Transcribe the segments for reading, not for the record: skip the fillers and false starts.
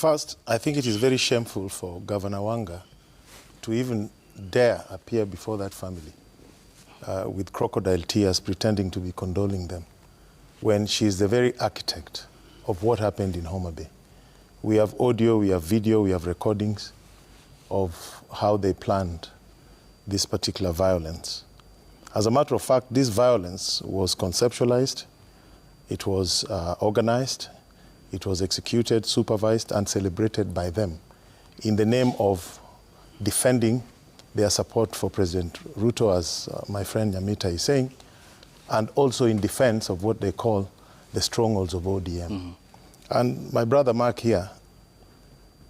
First, I think it is very shameful for Governor Wanga to even dare appear before that family with crocodile tears pretending to be condoling them when she is the very architect of what happened in Homa Bay. We have audio, we have video, we have recordings of how they planned this particular violence. As a matter of fact, this violence was conceptualized, it was organized, it was executed, supervised, and celebrated by them in the name of defending their support for President Ruto, as my friend Nyamita is saying, and also in defense of what they call the strongholds of ODM. Mm-hmm. And my brother Mark here,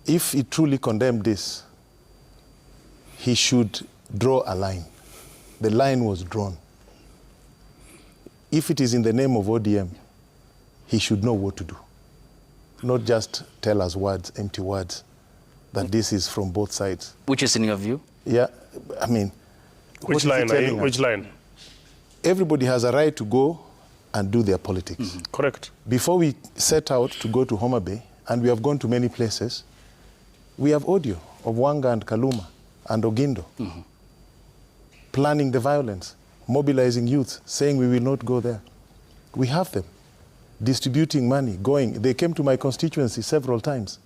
if he truly condemned this, he should draw a line. The line was drawn. If it is in the name of ODM, he should know what to do. Not just tell us words, empty words, that this is from both sides. Which is in your view? Yeah, I mean... Which line? Which line? Everybody has a right to go and do their politics. Mm-hmm. Correct. Before we set out to go to Homa Bay, and we have gone to many places, we have audio of Wanga and Kaluma and Ogindo planning the violence, mobilizing youth, saying we will not go there. We have them distributing money, going. They came to my constituency several times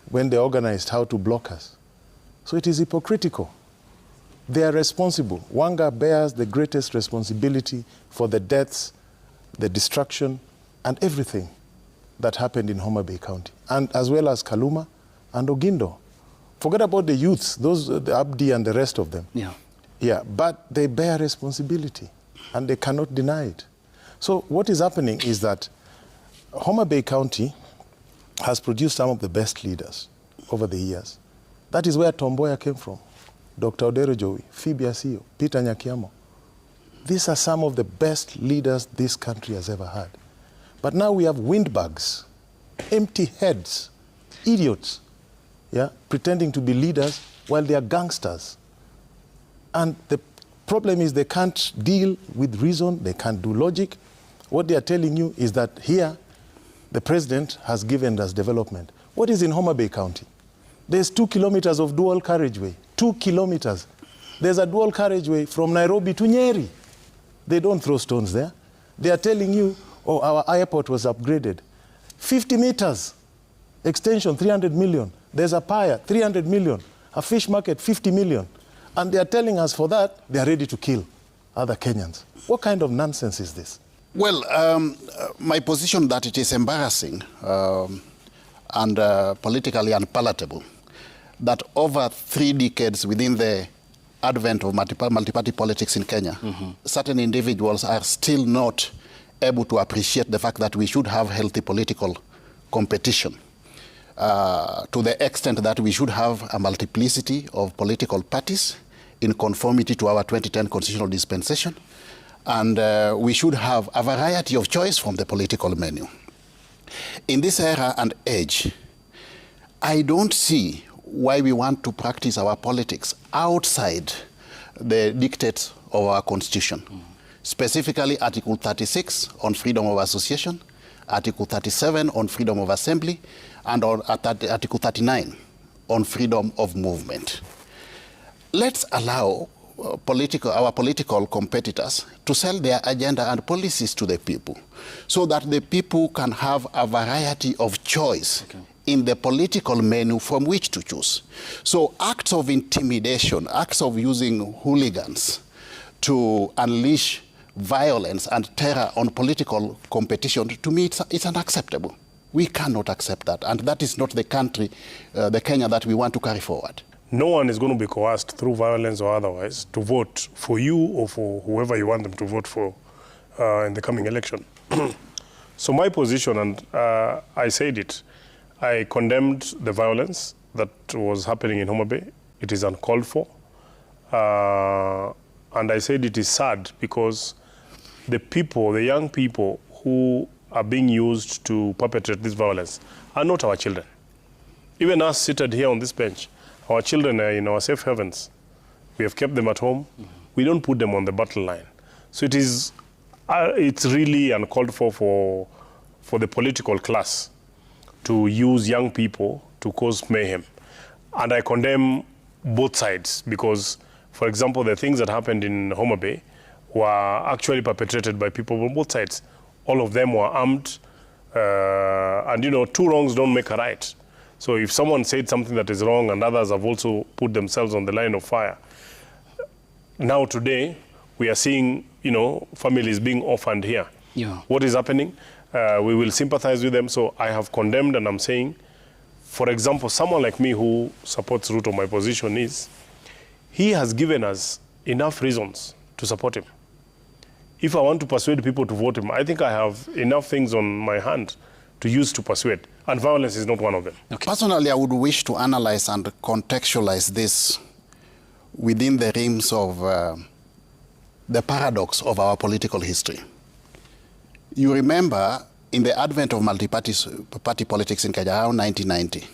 when they organized how to block us. So it is hypocritical. They are responsible. Wanga bears the greatest responsibility for the deaths, the destruction, and everything that happened in Homa Bay County, and as well as Kaluma and Ogindo. Forget about the youths, those, the Abdi and the rest of them. Yeah. Yeah, but they bear responsibility, and they cannot deny it. So what is happening is that Homa Bay County has produced some of the best leaders over the years. That is where Tomboya came from. Dr. Odero Jowi, Phoebe Asio, Peter Nyakiamo. These are some of the best leaders this country has ever had. But now we have windbags, empty heads, idiots, yeah, pretending to be leaders while they are gangsters. And the problem is they can't deal with reason, they can't do logic. What they are telling you is that here, the president has given us development. What is in Homa Bay County? There's 2 kilometers of dual carriageway. 2 kilometers. There's a dual carriageway from Nairobi to Nyeri. They don't throw stones there. They are telling you, oh, our airport was upgraded. 50 meters, extension, 300 million. There's a pier, 300 million. A fish market, 50 million. And they are telling us for that, they are ready to kill other Kenyans. What kind of nonsense is this? Well, my position that it is embarrassing and politically unpalatable that over 3 decades within the advent of multi-party politics in Kenya, certain individuals are still not able to appreciate the fact that we should have healthy political competition to the extent that we should have a multiplicity of political parties in conformity to our 2010 constitutional dispensation. And we should have a variety of choice from the political menu. In this era and age, I don't see why we want to practice our politics outside the dictates of our constitution. Specifically, Article 36 on freedom of association, Article 37 on freedom of assembly, and on Article 39 on freedom of movement. Let's allow our political competitors to sell their agenda and policies to the people so that the people can have a variety of choice in the political menu from which to choose. So acts of intimidation, acts of using hooligans to unleash violence and terror on political competition, to me it's unacceptable. We cannot accept that, and that is not the country, the Kenya that we want to carry forward. No one is going to be coerced through violence or otherwise to vote for you or for whoever you want them to vote for in the coming election. So my position, and I said it, I condemned the violence that was happening in Homa Bay. It is uncalled for. And I said it is sad because the people, the young people who are being used to perpetrate this violence are not our children. Even us seated here on this bench, our children are in our safe havens. We have kept them at home. We don't put them on the battle line. So it is, it's really uncalled for the political class to use young people to cause mayhem. And I condemn both sides because, for example, the things that happened in Homa Bay were actually perpetrated by people on both sides. All of them were armed, and you know, two wrongs don't make a right. So if someone said something that is wrong and others have also put themselves on the line of fire, now today we are seeing, you know, families being orphaned here. Yeah. What is happening? We will sympathize with them. So I have condemned, and I'm saying, for example, someone like me who supports Ruto, my position is, he has given us enough reasons to support him. If I want to persuade people to vote him, I think I have enough things on my hand to use to persuade, and violence is not one of them. Okay. Personally, I would wish to analyze and contextualize this within the realms of the paradox of our political history. You remember, in the advent of multi-party politics in Kenya around 1990,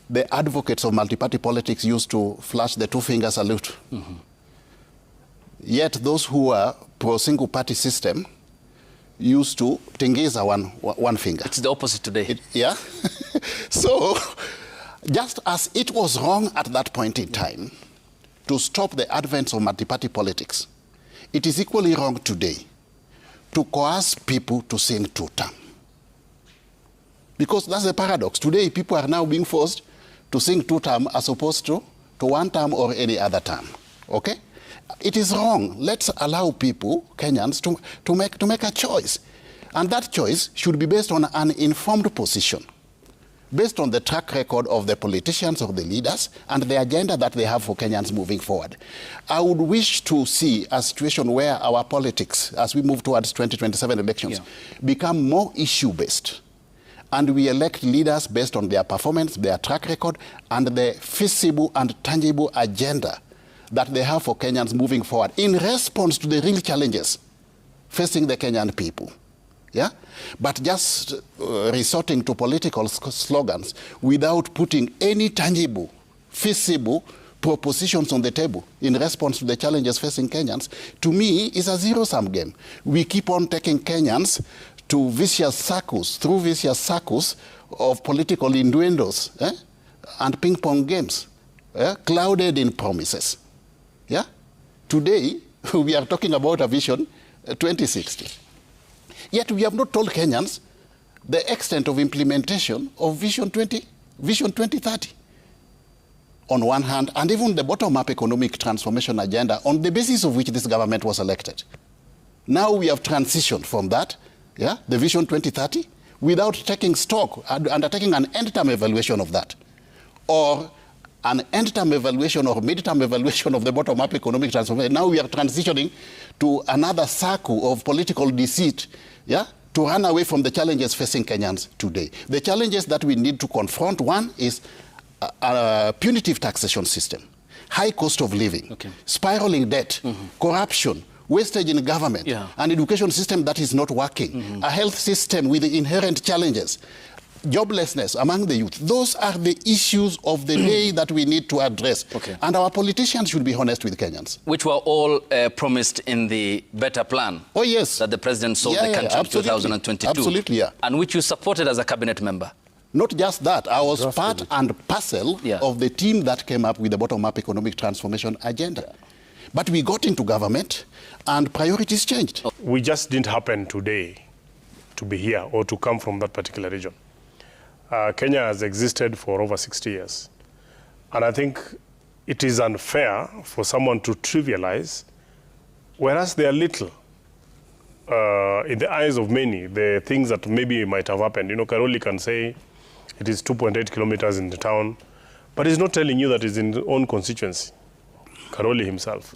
the advocates of multi-party politics used to flash the two-finger salute. Mm-hmm. Yet those who were pro-single-party system used to tengeza one finger. It's the opposite today. Yeah. So, just as it was wrong at that point in time to stop the advent of multi-party politics, it is equally wrong today to coerce people to sing two-term. Because that's the paradox. Today, people are now being forced to sing two-term as opposed to one term or any other term. Okay? It is wrong. Let's allow people, Kenyans, to make a choice. And that choice should be based on an informed position, based on the track record of the politicians or the leaders and the agenda that they have for Kenyans moving forward. I would wish to see a situation where our politics, as we move towards 2027 elections, become more issue-based. And we elect leaders based on their performance, their track record, and the feasible and tangible agenda that they have for Kenyans moving forward in response to the real challenges facing the Kenyan people. Yeah? But just resorting to political slogans without putting any tangible, feasible propositions on the table in response to the challenges facing Kenyans, to me, is a zero-sum game. We keep on taking Kenyans to vicious circles, through vicious circles of political innuendos and ping-pong games, clouded in promises. Yeah? Today, we are talking about a vision 2060. Yet we have not told Kenyans the extent of implementation of Vision 2030. On one hand, and even the bottom-up economic transformation agenda on the basis of which this government was elected. Now we have transitioned from that, the Vision 2030, without taking stock, undertaking an end-term evaluation of that, or an end-term evaluation or mid-term evaluation of the bottom-up economic transformation. Now we are transitioning to another circle of political deceit, to run away from the challenges facing Kenyans today. The challenges that we need to confront, one is a punitive taxation system, high cost of living, spiraling debt, corruption, wastage in government, an education system that is not working, a health system with the inherent challenges, joblessness among the youth. Those are the issues of the day that we need to address. And our politicians should be honest with Kenyans. Which were all promised in the better plan. Oh, yes. That the president sold the country in 2022. Absolutely, yeah. And which you supported as a cabinet member. Not just that. I was part and parcel of the team that came up with the bottom-up economic transformation agenda. But we got into government and priorities changed. We just didn't happen today to be here or to come from that particular region. Kenya has existed for over 60 years. And I think it is unfair for someone to trivialize, whereas they are little, in the eyes of many, the things that maybe might have happened. You know, Karoli can say it is 2.8 kilometers in the town, but he's not telling you that it's in his own constituency. Karoli himself.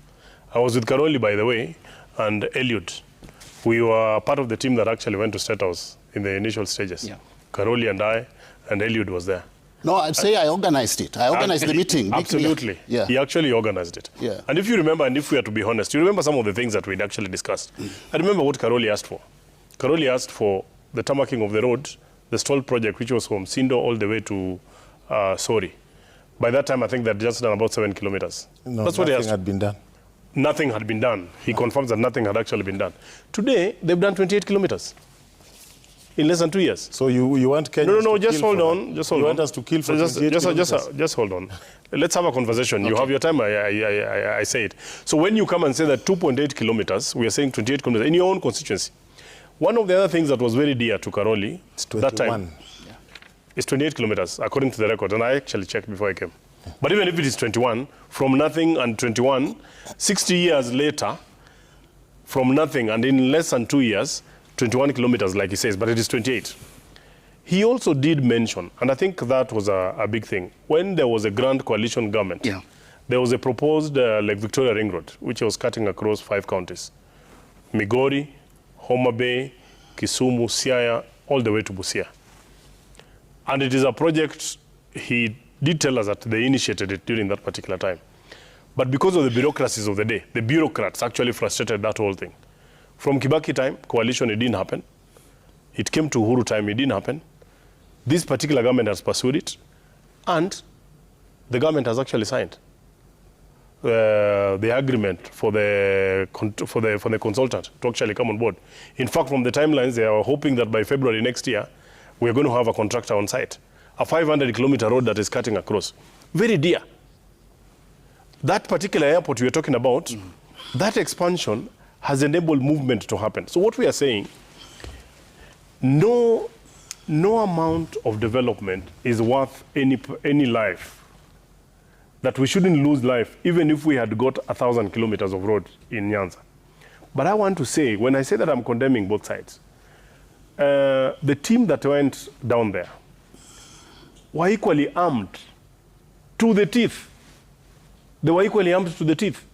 I was with Karoli, by the way, and Eliud. We were part of the team that actually went to State House in the initial stages. Karoli and I, and Eliud was there. No, I'd say I organized it. I organized the meeting. Absolutely. He actually organized it. And if you remember, and if we are to be honest, you remember some of the things that we'd actually discussed. I remember what Karoli asked for. Karoli asked for the tarmacking of the road, the stall project, which was from Sindo all the way to Sori. By that time, I think they'd just done about 7 kilometers. No, that's what he asked. Nothing had been done. Nothing had been done. He confirms that nothing had actually been done. Today, they've done 28 kilometers. in less than 2 years. So you want Kenya? No, just hold on. Just hold you on. want us to kill for just hold on. Let's have a conversation. Okay. You have your time, I say it. So when you come and say that 2.8 kilometers, we are saying 28 kilometers in your own constituency. One of the other things that was very dear to Karoli that time is 28 kilometers, according to the record. And I actually checked before I came. But even if it is 21, from nothing and 21, 60 years later, from nothing and in less than 2 years, 21 kilometers, like he says, but it is 28. He also did mention, and I think that was a big thing, when there was a grand coalition government, there was a proposed Lake Victoria Ring Road, which was cutting across 5 counties. Migori, Homa Bay, Kisumu, Siaya, all the way to Busia. And it is a project, he did tell us that they initiated it during that particular time. But because of the bureaucracies of the day, the bureaucrats actually frustrated that whole thing. From Kibaki time, coalition, it didn't happen. It came to Uhuru time, it didn't happen. This particular government has pursued it, and the government has actually signed the agreement for the consultant to actually come on board. In fact, from the timelines, they are hoping that by February next year, we're going to have a contractor on site. A 500-kilometer road that is cutting across. Very dear. That particular airport we are talking about, that expansion has enabled movement to happen. So what we are saying, no amount of development is worth any life. That we shouldn't lose life, even if we had got 1,000 kilometers of road in Nyanza. But I want to say, when I say that I'm condemning both sides, the team that went down there were equally armed to the teeth. They were equally armed to the teeth.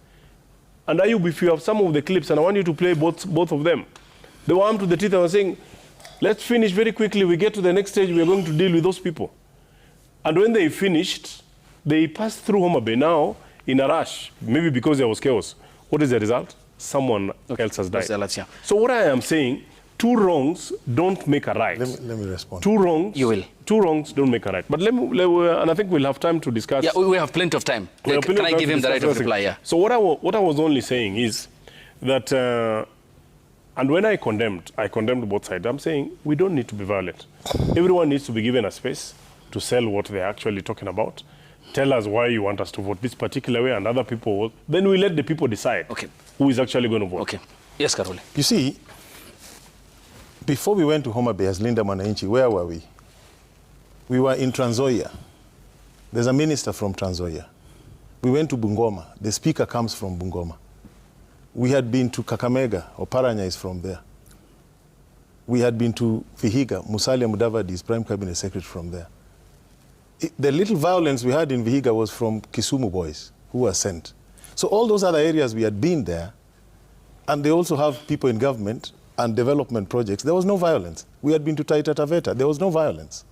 And Ayub, if you have some of the clips, and I want you to play both of them, they were armed to the teeth and were saying, let's finish very quickly. We get to the next stage, we are going to deal with those people. And when they finished, they passed through Homa Bay now in a rush, maybe because there was chaos. What is the result? Someone else has died. So what I am saying, 2 wrongs don't make a right. Let me respond. 2 wrongs. You will. 2 wrongs don't make a right. But and I think we'll have time to discuss. Yeah, we have plenty of time. Can I give him the right of reply? Yeah. So what I was only saying is that, and when I condemned both sides. I'm saying we don't need to be violent. Everyone needs to be given a space to sell what they're actually talking about. Tell us why you want us to vote this particular way and other people vote. Then we let the people decide who is actually going to vote. Okay. Yes, Karoli. You see, before we went to Homa Bay as Linda Mwananchi, where were we? We were in Trans Nzoia. There's a minister from Trans Nzoia. We went to Bungoma. The speaker comes from Bungoma. We had been to Kakamega, Oparanya is from there. We had been to Vihiga. Musalia Mudavadi is Prime Cabinet Secretary from there. The little violence we had in Vihiga was from Kisumu boys who were sent. So all those other areas we had been there, and they also have people in government and development projects. There was no violence. We had been to Taita Taveta. There was no violence.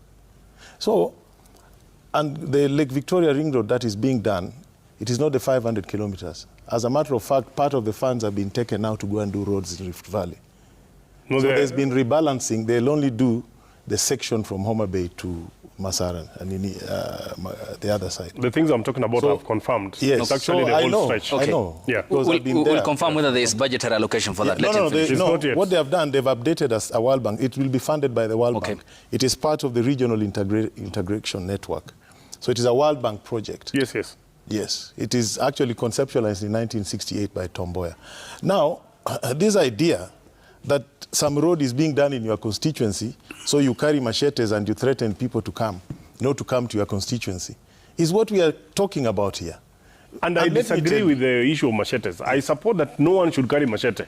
So, and the Lake Victoria Ring Road that is being done, it is not the 500 kilometers. As a matter of fact, part of the funds have been taken now to go and do roads in Rift Valley. No, so there's been rebalancing. They'll only do the section from Homa Bay to Masaran and the other side. The things I'm talking about I've confirmed. Yes, it's actually the whole stretch. I know. Yeah. We'll confirm whether there is budgetary allocation for that. No, what they have done, they've updated us a World Bank. It will be funded by the World Bank. It is part of the regional integration network. So it is a World Bank project. Yes, yes. Yes, it is actually conceptualized in 1968 by Tom Mboya. Now, this idea that some road is being done in your constituency, so you carry machetes and you threaten people to come, not to come to your constituency, is what we are talking about here. And I disagree with the issue of machetes. I support that no one should carry machete.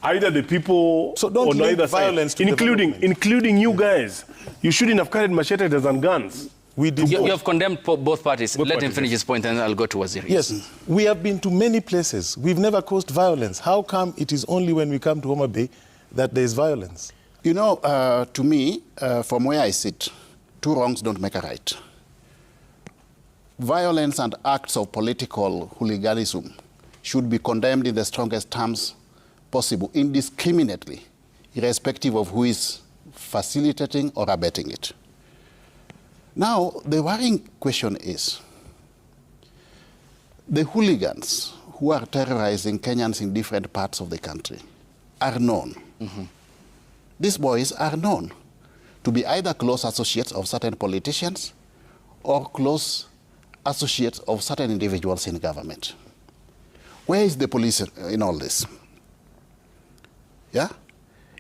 Either the people or neither side, including you guys. You shouldn't have carried machetes and guns. You have condemned both parties. Let him finish his point and I'll go to Waziri. Yes, we have been to many places. We've never caused violence. How come it is only when we come to Homa Bay that there is violence? You know, to me, from where I sit, 2 wrongs don't make a right. Violence and acts of political hooliganism should be condemned in the strongest terms possible, indiscriminately, irrespective of who is facilitating or abetting it. Now, the worrying question is, the hooligans who are terrorizing Kenyans in different parts of the country are known. these boys are known to be either close associates of certain politicians or close associates of certain individuals in government. Where is the police in all this? Yeah?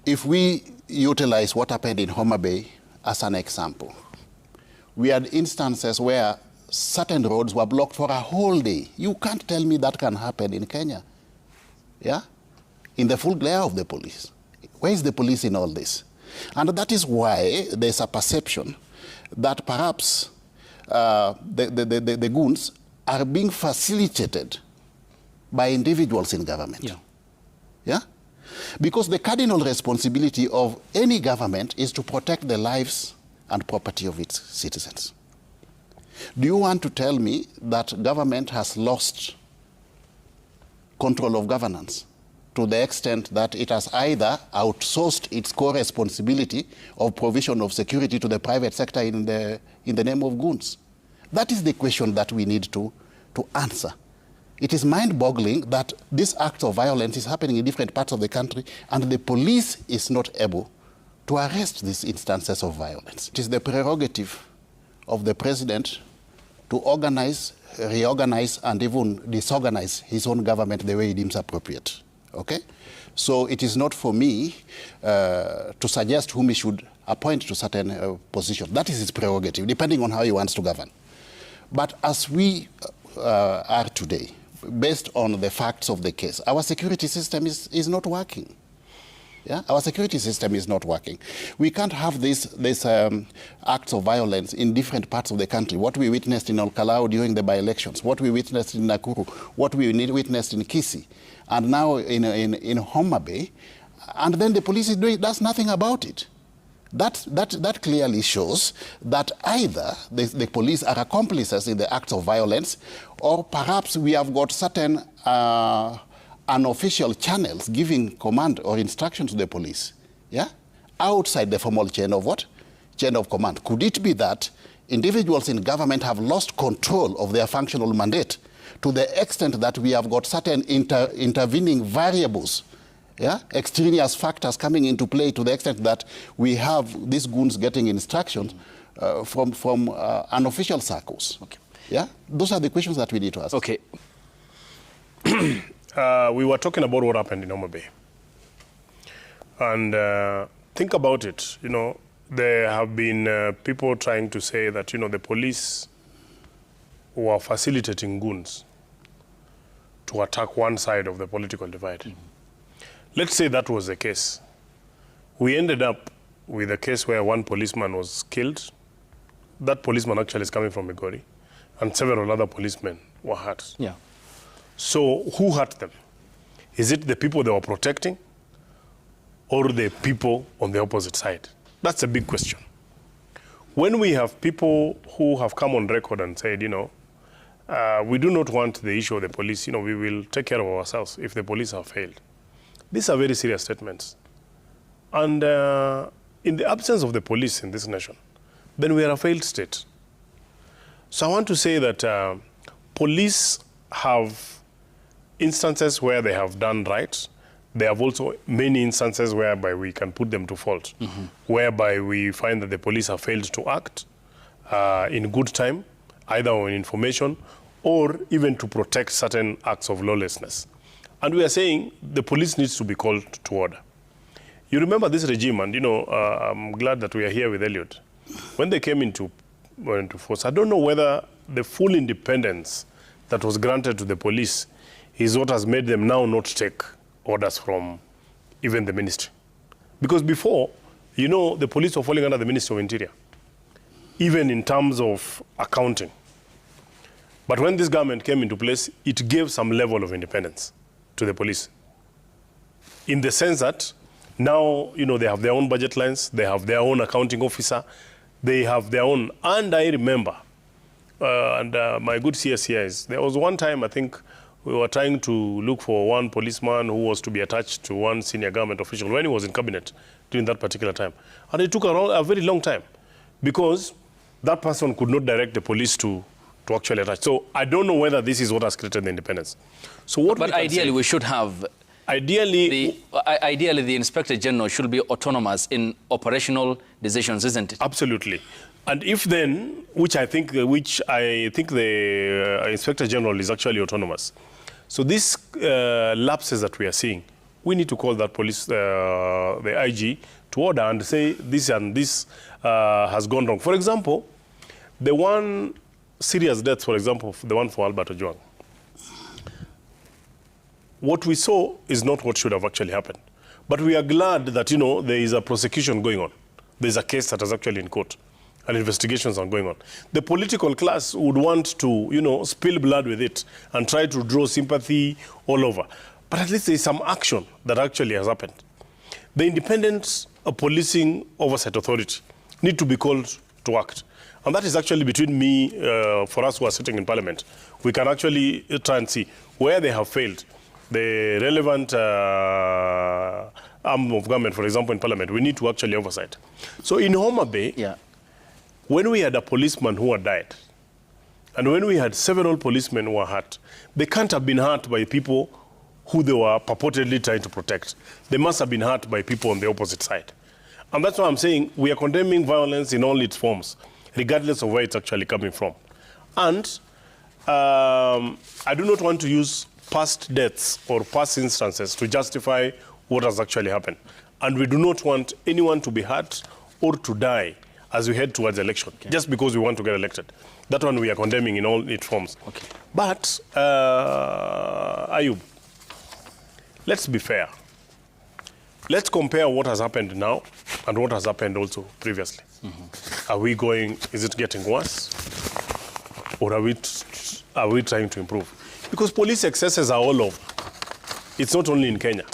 If we utilize what happened in Homa Bay as an example, we had instances where certain roads were blocked for a whole day. You can't tell me that can happen in Kenya. Yeah? In the full glare of the police. Where is the police in all this? And that is why there's a perception that perhaps the goons are being facilitated by individuals in government. Yeah. Yeah? Because the cardinal responsibility of any government is to protect the lives and property of its citizens. Do you want to tell me that government has lost control of governance to the extent that it has either outsourced its core responsibility of provision of security to the private sector in the name of goons? That is the question that we need to answer. It is mind-boggling that this act of violence is happening in different parts of the country and the police is not able to arrest these instances of violence. It is the prerogative of the president to organize, reorganize, and even disorganize his own government the way he deems appropriate. Okay? So it is not for me to suggest whom he should appoint to certain positions. That is his prerogative, depending on how he wants to govern. But as we are today, based on the facts of the case, our security system is not working. Yeah? Our security system is not working. We can't have these acts of violence in different parts of the country. What we witnessed in Olkalau during the by-elections, what we witnessed in Nakuru, what we witnessed in Kisii, and now in Homa Bay, and then the police does nothing about it. That clearly shows that either the police are accomplices in the acts of violence, or perhaps we have got certain unofficial channels giving command or instruction to the police, yeah, outside the formal chain of what? Chain of command. Could it be that individuals in government have lost control of their functional mandate to the extent that we have got certain intervening variables, yeah, extraneous factors coming into play to the extent that we have these goons getting instructions from unofficial circles? Okay. Yeah, those are the questions that we need to ask. Okay. We were talking about what happened in Homa Bay. And think about it, you know, there have been people trying to say that, you know, the police were facilitating goons to attack one side of the political divide. Mm-hmm. Let's say that was the case. We ended up with a case where one policeman was killed. That policeman actually is coming from Migori, and several other policemen were hurt. Yeah. So who hurt them? Is it the people they were protecting or the people on the opposite side? That's a big question. When we have people who have come on record and said, you know, we do not want the issue of the police, you know, we will take care of ourselves if the police have failed. These are very serious statements. And in the absence of the police in this nation, then we are a failed state. So I want to say that police have instances where they have done right. There have also many instances whereby we can put them to fault, mm-hmm. whereby we find that the police have failed to act in good time, either on information or even to protect certain acts of lawlessness. And we are saying the police needs to be called to order. You remember this regime, and you know, I'm glad that we are here with Eliud. When they came into force, I don't know whether the full independence that was granted to the police is what has made them now not take orders from even the ministry. Because before, you know, the police were falling under the Ministry of Interior, even in terms of accounting. But when this government came into place, it gave some level of independence to the police, in the sense that now, you know, they have their own budget lines, they have their own accounting officer, they have their own. And I remember, my good CSCIs, there was one time I think we were trying to look for one policeman who was to be attached to one senior government official when he was in cabinet during that particular time. And it took a very long time because that person could not direct the police to actually attach. So I don't know whether this is what has created the independence. So what but ideally we should have Ideally, the Inspector General should be autonomous in operational decisions, isn't it? absolutely. And if then, which I think the Inspector General is actually autonomous. So these lapses that we are seeing, we need to call that police, the IG, to order and say this and this has gone wrong. For example, the one serious death, for example, the one for Albert Ojwang. What we saw is not what should have actually happened. But we are glad that, you know, there is a prosecution going on. There's a case that is actually in court and investigations are going on. The political class would want to, you know, spill blood with it and try to draw sympathy all over. But at least there is some action that actually has happened. The Independent Policing Oversight Authority need to be called to act. And that is actually between me, for us who are sitting in Parliament. We can actually try and see where they have failed. The relevant arm of government, for example, in Parliament, we need to actually oversight. So in Homa Bay, when we had a policeman who had died, and when we had several policemen who were hurt, they can't have been hurt by people who they were purportedly trying to protect. They must have been hurt by people on the opposite side. And that's why I'm saying we are condemning violence in all its forms, regardless of where it's actually coming from. And I do not want to use past deaths or past instances to justify what has actually happened. And we do not want anyone to be hurt or to die as we head towards election, just because we want to get elected. That one we are condemning in all its forms. Okay. But, Ayub, let's be fair. Let's compare what has happened now and what has happened also previously. Are we going, is it getting worse? Or are we trying to improve? Because police excesses are all over. It's not only in Kenya.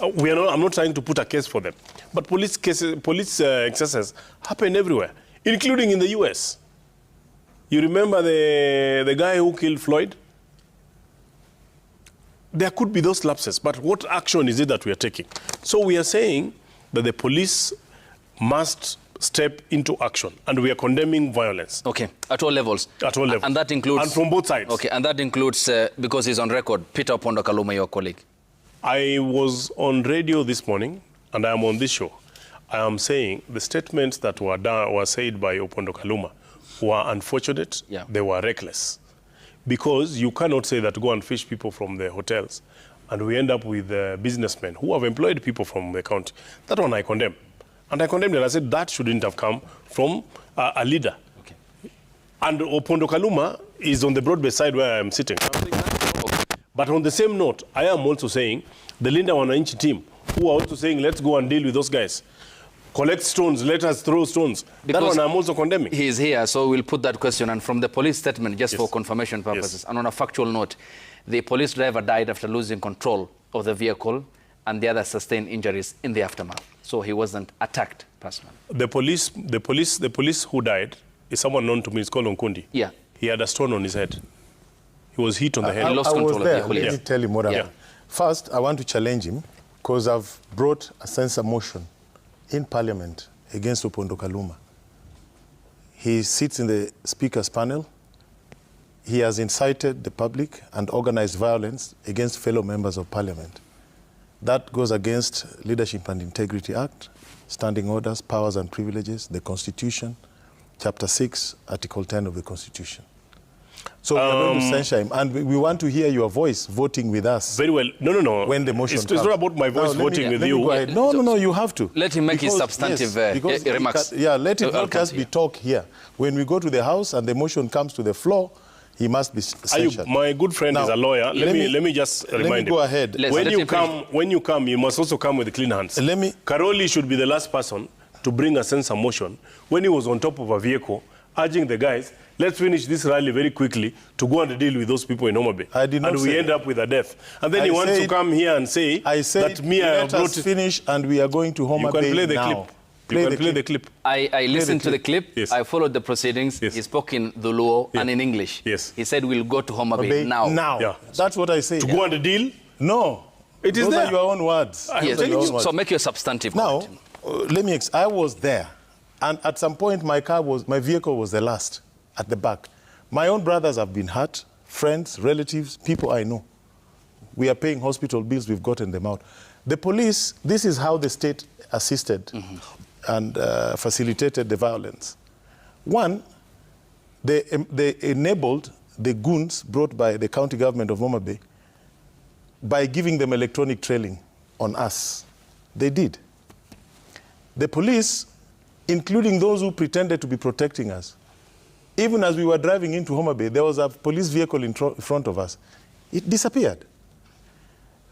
I'm not trying to put a case for them. But police excesses happen everywhere, including in the US. You remember the guy who killed Floyd? There could be those lapses, but what action is it that we are taking? So we are saying that the police must step into action, and we are condemning violence. Okay, at all levels. At all levels. And that includes... And from both sides. Okay, and that includes, because he's on record, Peter Opondo Kaluma, your colleague. I was on radio this morning, and I am on this show. I am saying the statements that were said by Opondo Kaluma were unfortunate, they were reckless. Because you cannot say that go and fish people from the hotels, and we end up with businessmen who have employed people from the county. That one I condemn. And I condemned it. I said that shouldn't have come from a leader. Okay. And Opondo Kaluma is on the Broadway side where I am sitting. But on the same note, I am also saying the Linda Wananchi team, who are also saying, let's go and deal with those guys. Collect stones, let us throw stones. Because that one I'm also condemning. He is here, so we'll put that question. And from the police statement, just for confirmation purposes, and on a factual note, the police driver died after losing control of the vehicle, and the other sustained injuries in the aftermath. So he wasn't attacked personally. The police who died is someone known to me. It's called Onkundi. Yeah. He had a stone on his head. He was hit on the head. He lost control of the vehicle. Let me tell him what happened. First, I want to challenge him because I've brought a censure motion in Parliament against Opondo Kaluma. He sits in the Speaker's panel. He has incited the public and organized violence against fellow members of Parliament. That goes against Leadership and Integrity Act, Standing Orders, Powers and Privileges, the Constitution, Chapter 6, Article 10 of the Constitution. So we are going to censure him. And we want to hear your voice voting with us. Very well. No. When the motion comes. It's not about my voice voting with you. No, you have to. Let him make his substantive remarks. Let it not just be talk here. When we go to the House and the motion comes to the floor, he must be censured. My good friend is a lawyer. Let me just remind him. Go ahead. When you come, you must also come with clean hands. Karoli should be the last person to bring a censure motion when he was on top of a vehicle, urging the guys, let's finish this rally very quickly to go and deal with those people in Homa Bay. I did not and we end up with a death. And then he wants to come here and say that me I have brought... Let us finish and we are going to Homa Bay now. You can play the clip. You can play the clip. I listened to the clip. Yes. I followed the proceedings. Yes. He spoke in Dholuo and in English. Yes. He said we'll go to Homa Bay now. Yeah. That's what I say. To go and deal? No. It is Those there. are your own words. Yes. So make your substantive comment. Now, I was there. And at some point, my vehicle was the last at the back. My own brothers have been hurt, friends, relatives, people I know. We are paying hospital bills. We've gotten them out. The police, this is how the state assisted and facilitated the violence. One, they enabled the goons brought by the county government of Homa Bay by giving them electronic trailing on us. They did. The police, including those who pretended to be protecting us, even as we were driving into Homa Bay, there was a police vehicle in front of us. It disappeared.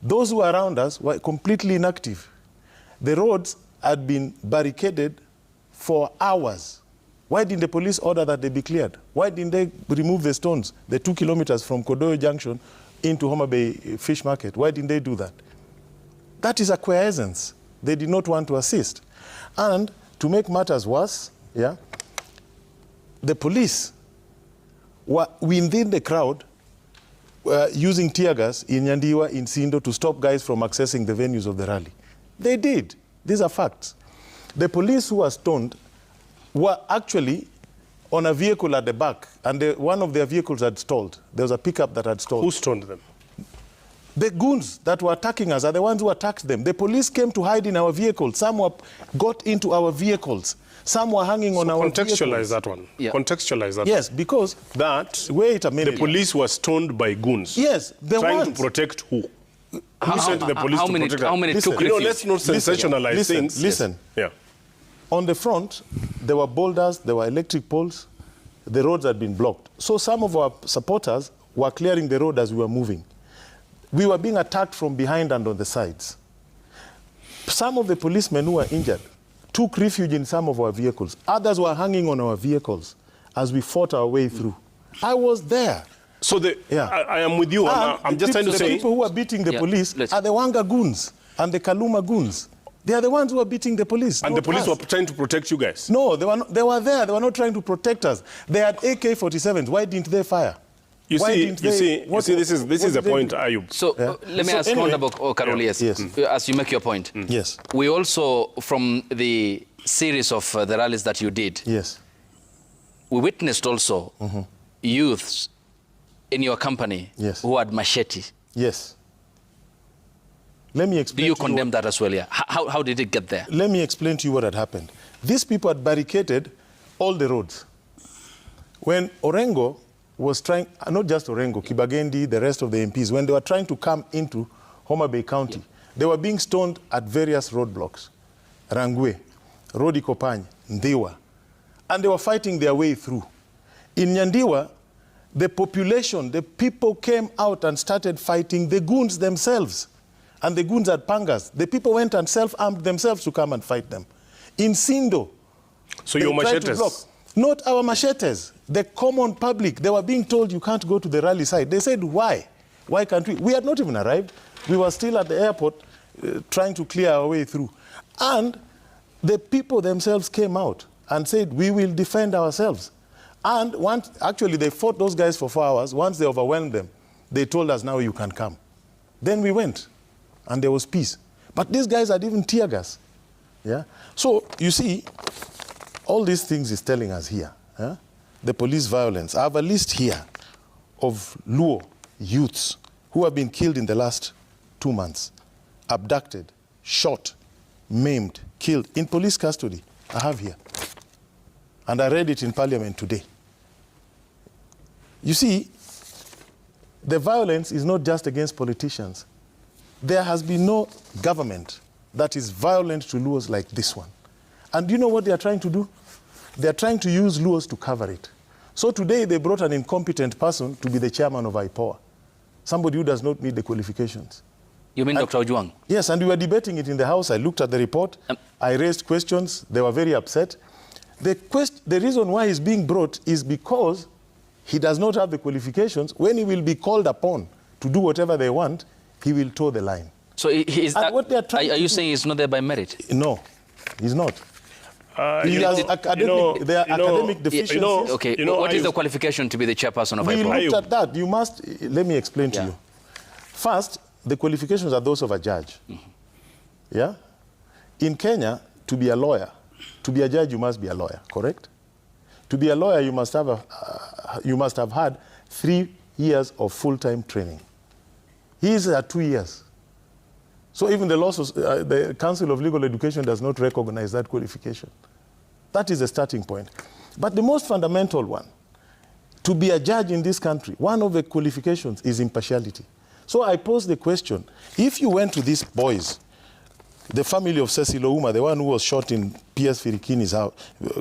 Those who were around us were completely inactive. The roads had been barricaded for hours. Why didn't the police order that they be cleared? Why didn't they remove the stones, the 2 kilometers from Kodoyo Junction into Homa Bay Fish Market? Why didn't they do that? That is acquiescence. They did not want to assist. And to make matters worse, the police were within the crowd using tear gas in Nyandiwa, in Sindo, to stop guys from accessing the venues of the rally. They did. These are facts. The police who were stoned were actually on a vehicle at the back, and one of their vehicles had stalled. There was a pickup that had stalled. Who stoned them? The goons that were attacking us are the ones who attacked them. The police came to hide in our vehicles. Some got into our vehicles. Some were hanging on our vehicles. Contextualize that one. Yeah. Contextualize that. Yes, because wait a minute. The police were stoned by goons. Yes, the trying ones. to protect who? Who sent the police to protect them? How many took You know, refuge? let's not sensationalize things. Listen. Yeah. On the front, there were boulders, there were electric poles. The roads had been blocked. So some of our supporters were clearing the road as we were moving. We were being attacked from behind and on the sides. Some of the policemen who were injured took refuge in some of our vehicles. Others were hanging on our vehicles as we fought our way through. I was there. So I am with you. I'm just trying to say... The people who are beating the police are the Wanga goons and the Kaluma goons. They are the ones who are beating the police. And the police were trying to protect you guys? No, they were there. They were not trying to protect us. They had AK-47s. Why didn't they fire? You see, this is a point, Ayub. So let me ask Honorable Karoli, yes, as you make your point. Yes. We also, from the series of the rallies that you did, yes, we witnessed also youths in your company who had machete. Yes. Let me explain. Do you condemn that as well? Yeah. How did it get there? Let me explain to you what had happened. These people had barricaded all the roads. When Orengo was trying, not just Orengo, Kibagendi, the rest of the MPs, when they were trying to come into Homa Bay County, they were being stoned at various roadblocks. Rangwe, Rodi Kopany, Ndiwa. And they were fighting their way through. In Nyandiwa, the population, the people came out and started fighting the goons themselves. And the goons had pangas. The people went and self-armed themselves to come and fight them. In Sindo, so your machetes? Not our machetes. The common public, they were being told you can't go to the rally site. They said, why? Why can't we? We had not even arrived. We were still at the airport trying to clear our way through. And the people themselves came out and said, we will defend ourselves. And actually, they fought those guys for 4 hours. Once they overwhelmed them, they told us, now you can come. Then we went, and there was peace. But these guys had even tear gas. Yeah? So, you see, all these things is telling us here, the police violence. I have a list here of Luo youths who have been killed in the last 2 months, abducted, shot, maimed, killed in police custody. I have here. And I read it in Parliament today. You see, the violence is not just against politicians. There has been no government that is violent to Luos like this one. And do you know what they are trying to do? They are trying to use Luos to cover it. So today they brought an incompetent person to be the chairman of IPOA, somebody who does not meet the qualifications. You mean Dr. Ojwang? Yes, and we were debating it in the House. I looked at the report. I raised questions. They were very upset. The reason why he's being brought is because he does not have the qualifications. When he will be called upon to do whatever they want, he will toe the line. So are you saying he's not there by merit? No, he's not. He has academic deficiencies. What is the qualification to be the chairperson of IPOA? We looked at that. You must, let me explain to you. First, the qualifications are those of a judge. Yeah? In Kenya, to be a lawyer, to be a judge, you must be a lawyer, correct? To be a lawyer, you must have had 3 years of full-time training. He is at 2 years. So even the Council of Legal Education does not recognize that qualification. That is the starting point. But the most fundamental one, to be a judge in this country, one of the qualifications is impartiality. So I pose the question, if you went to these boys, the family of Cecil Ouma, the one who was shot in P.S. Firikini's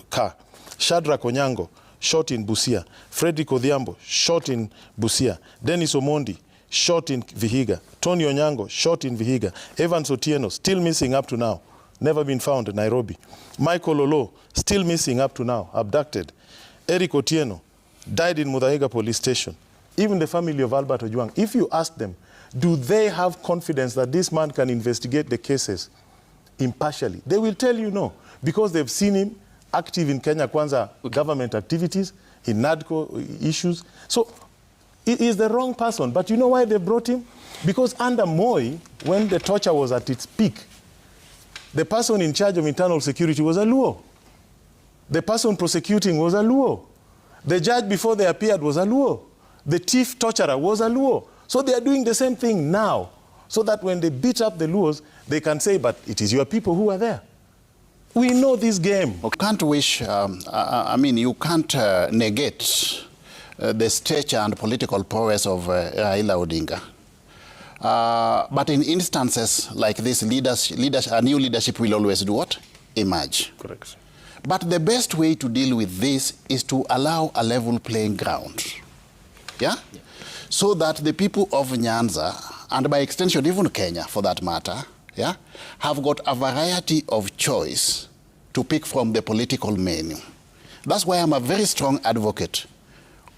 car, Shadrach Onyango, shot in Busia, Frederick Odhiambo, shot in Busia, Dennis Omondi, shot in Vihiga, Tony Onyango, shot in Vihiga, Evans Otieno, still missing up to now, never been found in Nairobi, Michael Olo, still missing up to now, abducted, Eric Otieno, died in Muthaiga police station. Even the family of Albert Ojwang, if you ask them, do they have confidence that this man can investigate the cases impartially? They will tell you no, because they've seen him active in Kenya Kwanza government activities, in NADCO issues. So he is the wrong person. But you know why they brought him? Because under Moi, when the torture was at its peak, the person in charge of internal security was a Luo. The person prosecuting was a Luo. The judge before they appeared was a Luo. The chief torturer was a Luo. So they are doing the same thing now, so that when they beat up the Luos, they can say, but it is your people who are there. We know this game. You can't wish, you can't negate the stature and political prowess of Raila Odinga. But in instances like this, a new leadership will always do what? Emerge. Correct. But the best way to deal with this is to allow a level playing ground. Yeah? So that the people of Nyanza, and by extension even Kenya for that matter, yeah, have got a variety of choice to pick from the political menu. That's why I'm a very strong advocate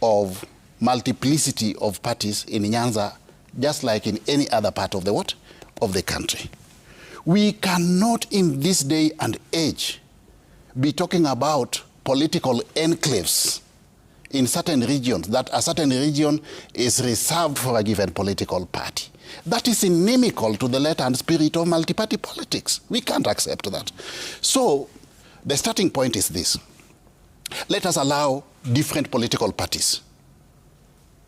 of multiplicity of parties in Nyanza, just like in any other part of the what? Of the country. We cannot in this day and age be talking about political enclaves in certain regions, that a certain region is reserved for a given political party. That is inimical to the letter and spirit of multi-party politics. We can't accept that. So the starting point is this. Let us allow different political parties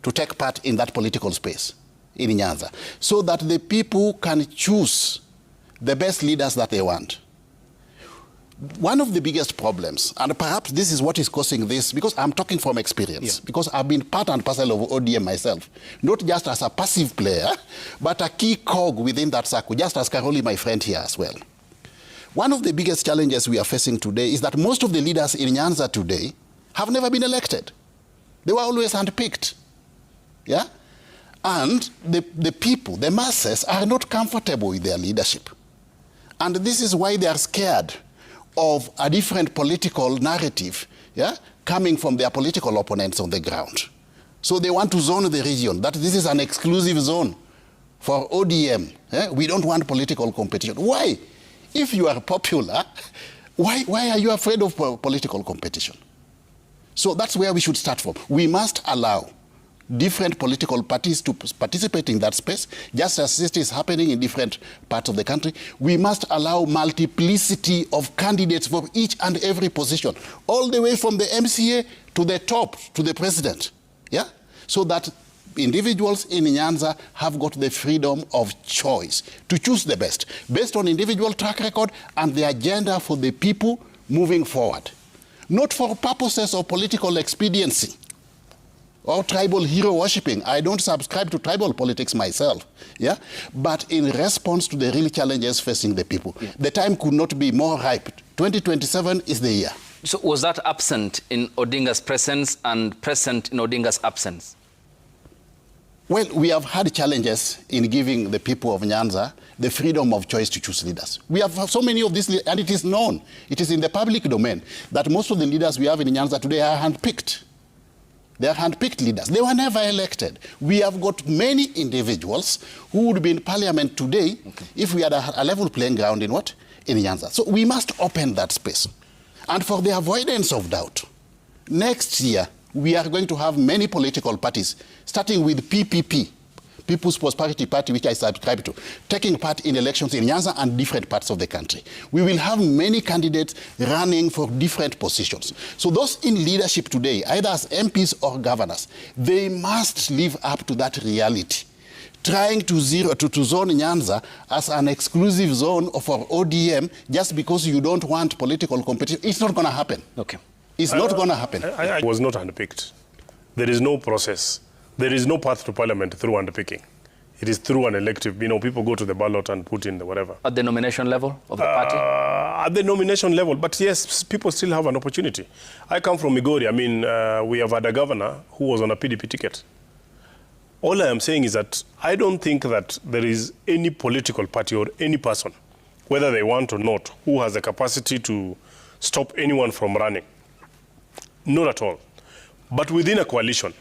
to take part in that political space in Nyanza, so that the people can choose the best leaders that they want. One of the biggest problems, and perhaps this is what is causing this, because I'm talking from experience, because I've been part and parcel of ODM myself, not just as a passive player, but a key cog within that circle, just as Karoli, my friend here as well. One of the biggest challenges we are facing today is that most of the leaders in Nyanza today have never been elected. They were always handpicked. Yeah? And the people, the masses, are not comfortable with their leadership. And this is why they are scared of a different political narrative, yeah, coming from their political opponents on the ground. So they want to zone the region, that this is an exclusive zone for ODM. We don't want political competition. Why? If you are popular, why are you afraid of political competition? So that's where we should start from. We must allow different political parties to participate in that space, just as it is happening in different parts of the country. We must allow multiplicity of candidates for each and every position, all the way from the MCA to the top, to the president, yeah? So that individuals in Nyanza have got the freedom of choice to choose the best, based on individual track record and the agenda for the people moving forward. Not for purposes of political expediency or tribal hero worshipping. I don't subscribe to tribal politics myself, yeah? But in response to the real challenges facing the people. Yeah. The time could not be more ripe. 2027 is the year. So was that absent in Odinga's presence and present in Odinga's absence? Well, we have had challenges in giving the people of Nyanza the freedom of choice to choose leaders. We have so many of these, and it is known, it is in the public domain, that most of the leaders we have in Nyanza today are handpicked. They are handpicked leaders. They were never elected. We have got many individuals who would be in parliament today if we had a level playing ground in what? In Nyanza. So we must open that space. And for the avoidance of doubt, next year we are going to have many political parties, starting with PPP, People's Prosperity Party, which I subscribe to, taking part in elections in Nyanza and different parts of the country. We will have many candidates running for different positions. So those in leadership today, either as MPs or governors, they must live up to that reality, trying to zone Nyanza as an exclusive zone for ODM just because you don't want political competition. It's not going to happen. Okay. It's not going to happen. I was not handpicked. There is no process. There is no path to parliament through handpicking. It is through an elective. You know, people go to the ballot and put in the whatever. At the nomination level of the party? At the nomination level. But yes, people still have an opportunity. I come from Migori. I mean, we have had a governor who was on a PDP ticket. All I am saying is that I don't think that there is any political party or any person, whether they want or not, who has the capacity to stop anyone from running. Not at all. But within a coalition,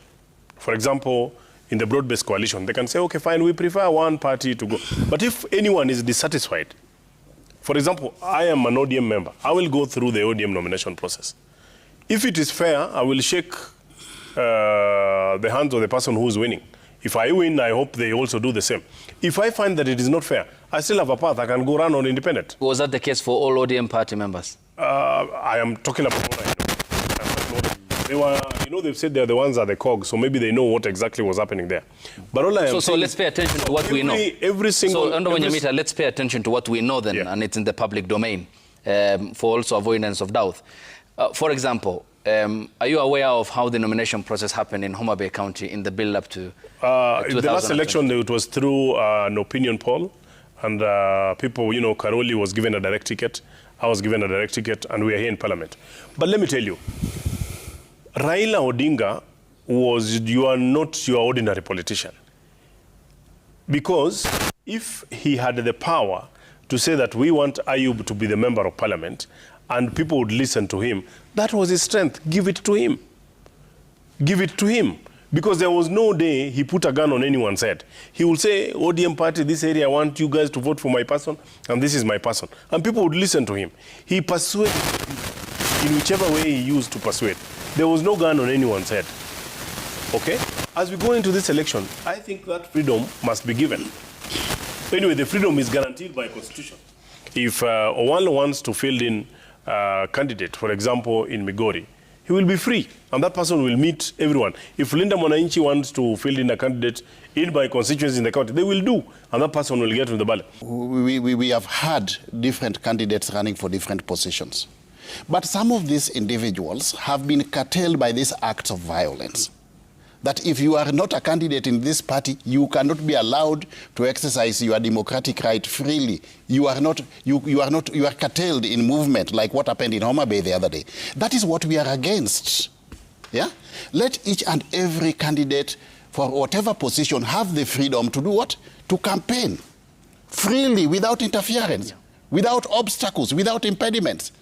for example, in the broad-based coalition, they can say, okay, fine, we prefer one party to go. But if anyone is dissatisfied, for example, I am an ODM member, I will go through the ODM nomination process. If it is fair, I will shake the hands of the person who is winning. If I win, I hope they also do the same. If I find that it is not fair, I still have a path. I can go run on independent. Was that the case for all ODM party members? I am talking about what I know. They were, you know, they've said they're the ones at the COG, so maybe they know what exactly was happening there. But all I am so let's pay attention to what we know. Every single... So, let's pay attention to what we know then, and it's in the public domain, for also avoidance of doubt. For example, are you aware of how the nomination process happened in Homa Bay County in the build-up to in the last election? It was through an opinion poll, and people, you know, Karoli was given a direct ticket, I was given a direct ticket, and we are here in Parliament. But let me tell you, Raila Odinga you are not your ordinary politician. Because if he had the power to say that we want Ayub to be the member of Parliament, and people would listen to him, that was his strength. Give it to him. Give it to him. Because there was no day he put a gun on anyone's head. He would say, ODM party, this area, I want you guys to vote for my person, and this is my person. And people would listen to him. He persuaded in whichever way he used to persuade. There was no gun on anyone's head. Okay? As we go into this election, I think that freedom must be given. Anyway, the freedom is guaranteed by Constitution. If Owalo wants to field in candidate, for example, in Migori, he will be free, and that person will meet everyone. If Linda Mwananchi wants to field in a candidate in my constituency in the county, they will do, and that person will get on the ballot. We have had different candidates running for different positions. But some of these individuals have been curtailed by these acts of violence. That if you are not a candidate in this party, you cannot be allowed to exercise your democratic right freely. You are curtailed in movement, like what happened in Homa Bay the other day. That is what we are against. Yeah? Let each and every candidate for whatever position have the freedom to do what? To campaign freely, without interference, without obstacles, without impediments.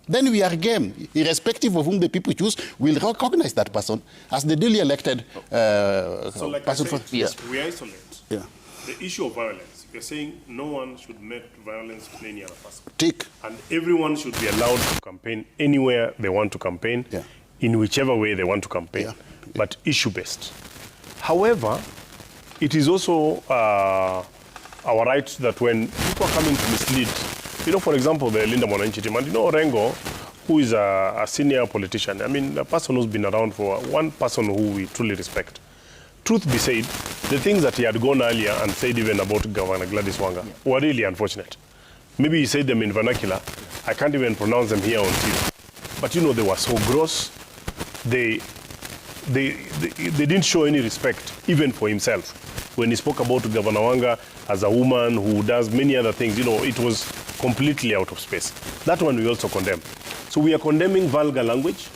Then we are game. Irrespective of whom the people choose, we'll recognize that person as the duly elected so like person. Yes, we isolate the issue of violence. We're saying no one should make violence to any other person. Tick. And everyone should be allowed to campaign anywhere they want to campaign, in whichever way they want to campaign, but issue-based. However, it is also our right that when people are coming to mislead, you know, for example, the Linda Mwananchi team, and you know, Rengo, who is a senior politician, I mean, a person who's been around for one person who we truly respect. Truth be said, the things that he had gone earlier and said even about Governor Gladys Wanga were really unfortunate. Maybe he said them in vernacular. I can't even pronounce them here on TV. But you know, they were so gross. They didn't show any respect, even for himself. When he spoke about Governor Wanga as a woman who does many other things, you know, it was completely out of space. That one we also condemn. So we are condemning vulgar language.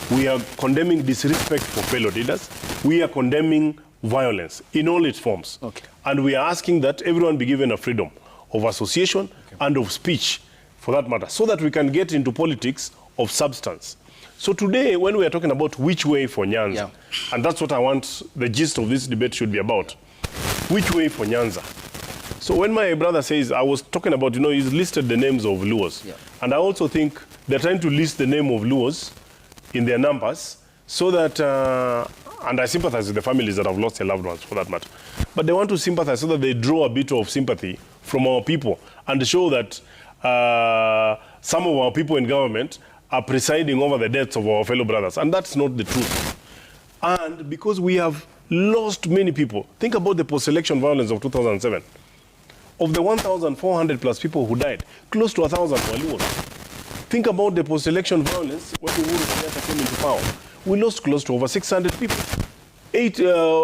We are condemning disrespect for fellow leaders. We are condemning violence in all its forms. Okay. And we are asking that everyone be given a freedom of association and of speech, for that matter, so that we can get into politics of substance. So today, when we are talking about which way for Nyanza, and that's what I want the gist of this debate should be about, which way for Nyanza? So when my brother says, I was talking about, you know, he's listed the names of Luos. And I also think they're trying to list the name of Luos in their numbers so that, and I sympathize with the families that have lost their loved ones for that matter. But they want to sympathize so that they draw a bit of sympathy from our people and show that some of our people in government are presiding over the deaths of our fellow brothers. And that's not the truth. And because we have lost many people. Think about the post-election violence of 2007. Of the 1,400 plus people who died, close to 1,000 were lost. Think about the post-election violence when Uhuru Kenyatta came into power. We lost close to over 600 people.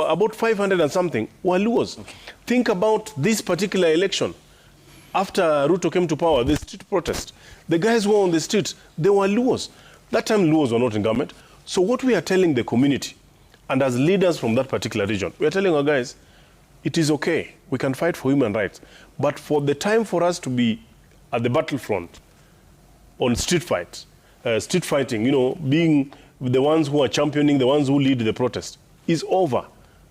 About 500 and something were Luos. Okay. Think about this particular election. After Ruto came to power, the street protest. The guys who were on the streets, they were Luos. That time Luos were not in government. So what we are telling the community, and as leaders from that particular region, we are telling our guys, it is okay. We can fight for human rights. But for the time for us to be at the battlefront on street fighting, you know, being the ones who are championing, the ones who lead the protest, is over.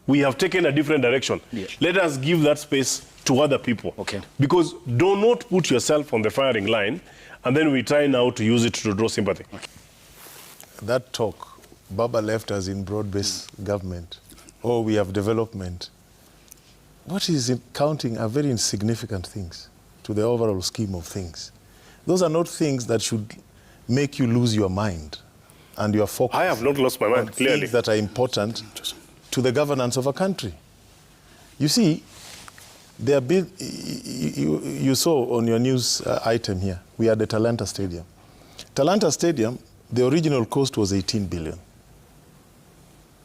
We have taken a different direction. Yeah. Let us give that space to other people. Okay. Because do not put yourself on the firing line, and then we try now to use it to draw sympathy. Okay. That talk, Baba left us in broad-based government. Oh, we have development. What is counting are very insignificant things to the overall scheme of things. Those are not things that should make you lose your mind and your focus. I have not lost my mind, clearly. Things that are important to the governance of a country. You see, there have been, you saw on your news item here, we are at the Talanta Stadium. Talanta Stadium, the original cost was 18 billion.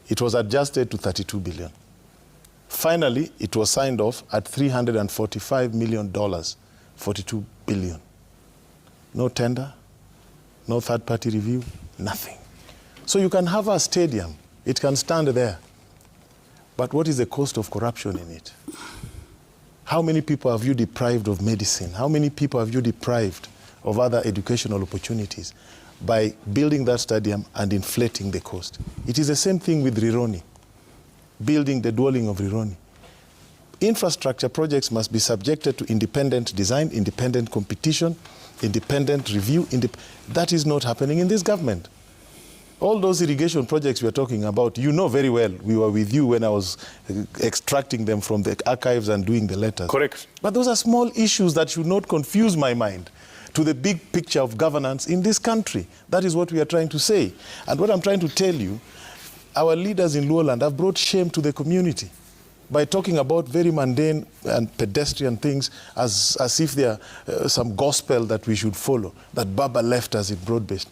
It was adjusted to 32 billion. Finally, it was signed off at $345 million, 42 billion. No tender, no third-party review, nothing. So you can have a stadium, it can stand there. But what is the cost of corruption in it? How many people have you deprived of medicine? How many people have you deprived of other educational opportunities by building that stadium and inflating the cost? It is the same thing with Rironi, building the dwelling of Rironi. Infrastructure projects must be subjected to independent design, independent competition, independent review. That is not happening in this government. All those irrigation projects we are talking about, you know very well, we were with you when I was extracting them from the archives and doing the letters. Correct. But those are small issues that should not confuse my mind to the big picture of governance in this country. That is what we are trying to say. And what I'm trying to tell you, our leaders in Luoland have brought shame to the community by talking about very mundane and pedestrian things as if they are some gospel that we should follow, that Baba left us in broad-based.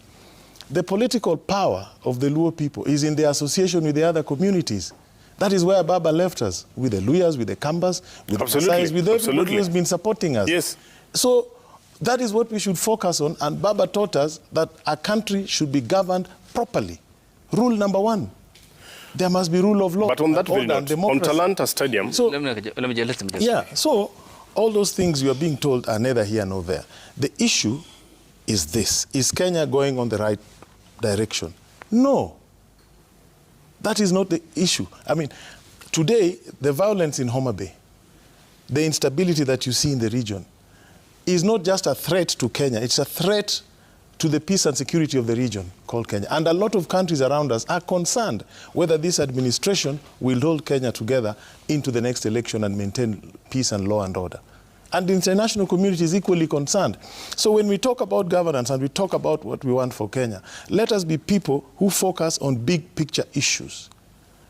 The political power of the Luo people is in the association with the other communities. That is where Baba left us, with the Luyas, with the Kambas, with the Masais, with everybody who has been supporting us. Yes. So that is what we should focus on, and Baba taught us that a country should be governed properly. Rule number one. There must be rule of law. But on that very note, on Talanta Stadium... So, let me just... Yeah, so all those things you are being told are neither here nor there. The issue is this. Is Kenya going on the right direction? No. That is not the issue. I mean, today, the violence in Homa Bay, the instability that you see in the region, is not just a threat to Kenya. It's a threat to the peace and security of the region called Kenya. And a lot of countries around us are concerned whether this administration will hold Kenya together into the next election and maintain peace and law and order. And the international community is equally concerned. So when we talk about governance and we talk about what we want for Kenya, let us be people who focus on big picture issues.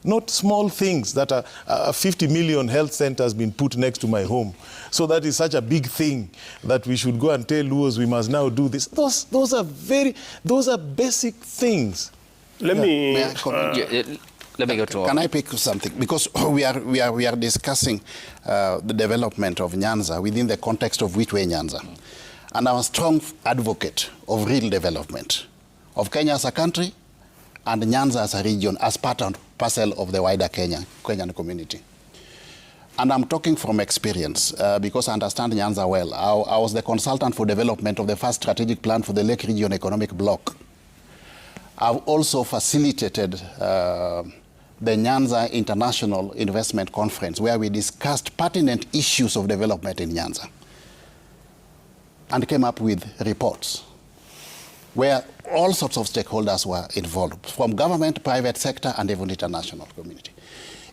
Not small things that are 50 million health centers being put next to my home. So that is such a big thing that we should go and tell Luos we must now do this. Those are basic things. Let me go to... Can I pick something? Because we are discussing the development of Nyanza within the context of which way Nyanza. And I'm a strong advocate of real development of Kenya as a country and Nyanza as a region as part and parcel of the wider Kenyan community. And I'm talking from experience because I understand Nyanza well. I was the consultant for development of the first strategic plan for the Lake Region Economic Bloc. I've also facilitated the Nyanza International Investment Conference, where we discussed pertinent issues of development in Nyanza and came up with reports where all sorts of stakeholders were involved, from government, private sector, and even international community.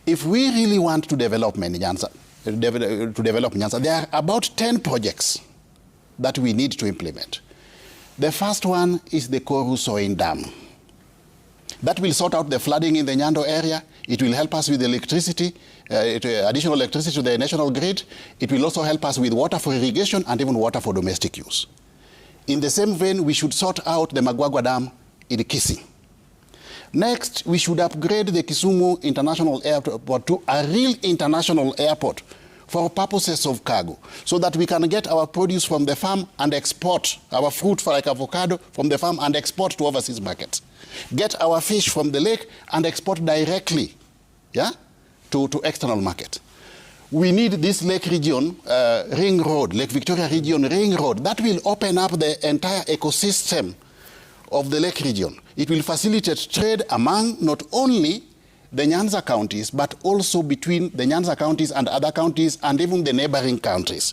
If we really want to develop Nyanza, there are about 10 projects that we need to implement. The first one is the Koru Soin Dam. That will sort out the flooding in the Nyando area. It will help us with electricity, additional electricity to the national grid. It will also help us with water for irrigation and even water for domestic use. In the same vein, we should sort out the Magwagwa Dam in Kisii. Next, we should upgrade the Kisumu International Airport to a real international airport for purposes of cargo, so that we can get our produce from the farm and export our fruit, like avocado, from the farm and export to overseas markets. Get our fish from the lake and export directly, yeah, to external market. We need this lake region ring road, Lake Victoria region ring road. That will open up the entire ecosystem of the lake region. It will facilitate trade among not only the Nyanza counties, but also between the Nyanza counties and other counties and even the neighboring countries.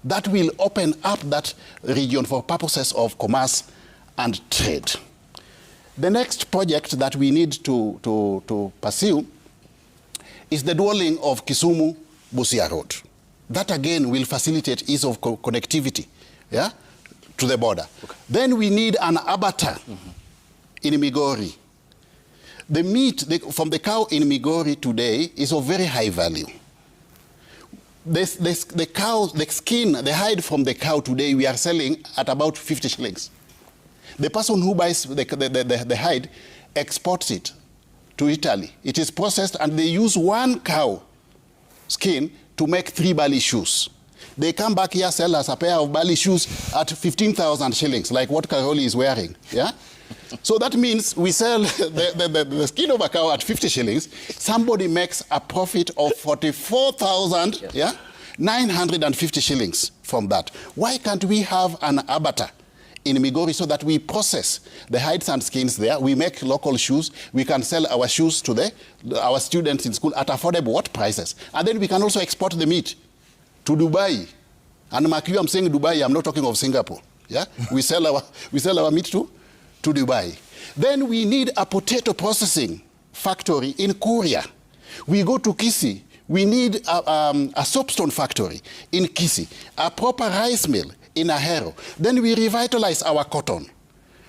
That will open up that region for purposes of commerce and trade. The next project that we need to pursue is the dualling of Kisumu-Busia Road. That again will facilitate ease of connectivity, yeah, to the border. Okay. Then we need an abattoir in Migori. The meat from the cow in Migori today is of very high value. The cow, the skin, the hide from the cow today, we are selling at about 50 shillings. The person who buys the hide exports it to Italy. It is processed and they use one cow skin to make 3 Bali shoes. They come back here, sell us a pair of Bali shoes at 15,000 shillings, like what Karoli is wearing, yeah? So that means we sell the skin of a cow at 50 shillings. Somebody makes a profit of 44,000, yeah, 950 shillings from that. Why can't we have an abattoir in Migori so that we process the hides and skins there? We make local shoes. We can sell our shoes to our students in school at affordable prices. And then we can also export the meat to Dubai. And mark you, I'm saying Dubai, I'm not talking of Singapore. Yeah? we sell our meat to Dubai. Then we need a potato processing factory in Kuria. We go to Kisii. We need a soapstone factory in Kisii, a proper rice mill in Ahero. Then we revitalize our cotton.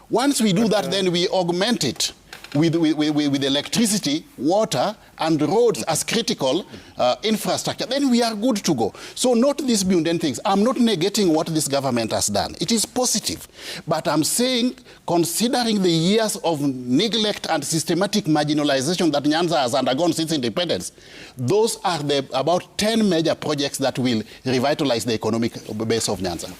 Once we do that, then we augment it with electricity, water, and roads as critical infrastructure. Then we are good to go. So not these mundane things. I'm not negating what this government has done. It is positive. But I'm saying, considering the years of neglect and systematic marginalization that Nyanza has undergone since independence, those are about 10 major projects that will revitalize the economic base of Nyanza.